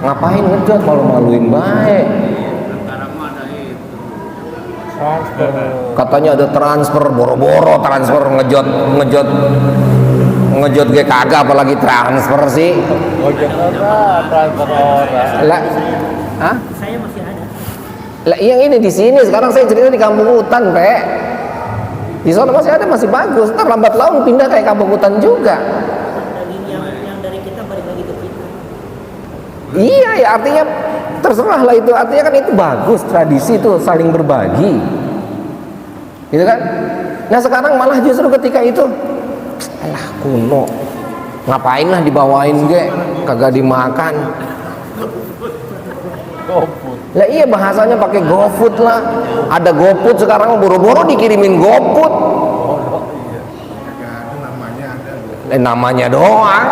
Speaker 1: Ngapain ngejot, malu-maluin baik. Katanya ada transfer, boro-boro transfer ngejot ge kagak, apalagi transfer sih.
Speaker 2: transfer orang.
Speaker 1: Lah, hah?
Speaker 3: saya masih ada.
Speaker 1: Lah yang ini di sini, sekarang saya cerita di kampung hutan, Pe. Di sana masih ada, masih bagus. Ntar lambat laun pindah kayak kampung hutan juga.
Speaker 3: Daging yang dari kita balik lagi ke kita.
Speaker 1: Iya ya, artinya terserah lah itu, artinya kan itu bagus, tradisi itu saling berbagi, gitu kan. Nah sekarang malah justru ketika itu, alah kuno, ngapain lah dibawain ge, kagak dimakan.
Speaker 2: GoFood.
Speaker 1: Lah iya bahasanya pakai GoFood lah, ada GoFood sekarang boro-boro dikirimin GoFood. Namanya doang.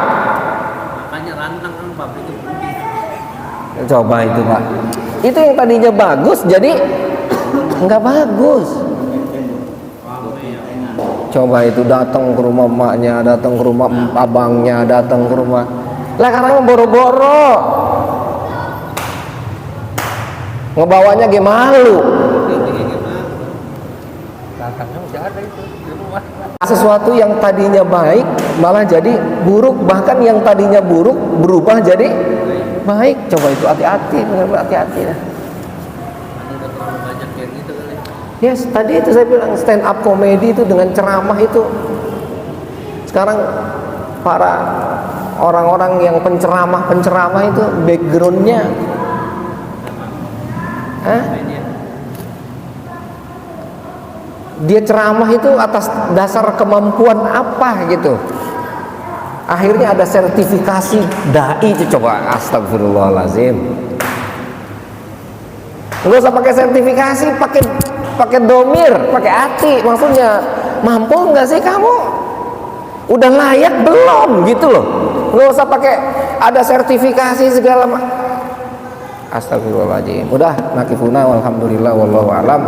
Speaker 3: Makanya rantang kan pabriknya putih.
Speaker 1: Coba itu Pak, itu yang tadinya bagus jadi nggak bagus. Coba itu datang ke rumah emaknya, datang ke rumah abangnya, datang ke rumah lah karena boro-boro ngebawanya ge malu.
Speaker 2: Datangnya masih ada itu di rumah.
Speaker 1: Sesuatu yang tadinya baik malah jadi buruk, bahkan yang tadinya buruk berubah jadi baik. Coba itu hati-hati, benar-benar hati-hati ya.
Speaker 3: Udah terlalu banyak kayak gitu kali.
Speaker 1: Yes, tadi itu saya bilang stand up comedy itu dengan ceramah itu. Sekarang para orang-orang yang penceramah itu backgroundnya, dia ceramah itu atas dasar kemampuan apa gitu. Akhirnya ada sertifikasi dai itu, coba astagfirullahalazim. Nggak usah pakai sertifikasi, pakai domir, pakai hati. Maksudnya mampu nggak sih kamu? Udah layak belum gitu loh. Nggak usah pakai ada sertifikasi segala Astagfirullahaladzim. Udah nakifuna walhamdulillah wallahu alam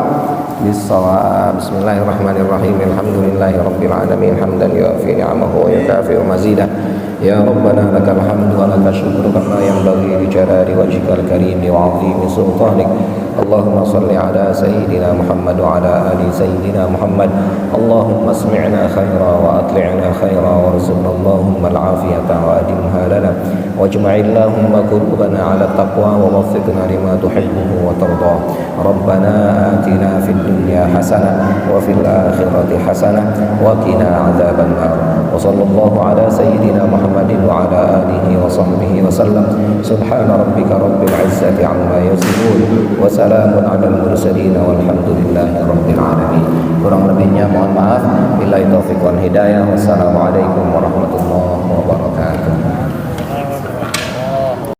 Speaker 1: bissawab. Bismillahirrahmanirrahim. Alhamdulillahirabbil alamin hamdan yuafi ni'amahu wa yukafi'u mazidah. Ya Rabbana lakal hamdu wa lakal syukru kama yanbaghi li jalali wajhikal karim wa 'azimi sultanik. Allahumma salli ala sayyidina Muhammad wa ala ali sayyidina Muhammad. Allahumma asmi'na khaira wa atli'na khaira warzuqna Allahumma al-afiyata wa adimha lana wajma'il Allahumma qulubana ala taqwa wa waffiqna lima tuhibbuhu wa tardah. Rabbana atina fid dunya hasanah wa fil akhirati hasanah wa qina adzaban nar. Wa sallallahu ala sayyidina Muhammadin wa ala alihi wa sahbihi wa sallam. Subhana rabbika rabbil izzati amma yasifun wa salamun alal mursalin walhamdulillahi rabbil alamin. Kurang lebihnya mohon maaf. Billahi taufiq wal hidayah. Wassalamualaikum warahmatullahi wabarakatuh.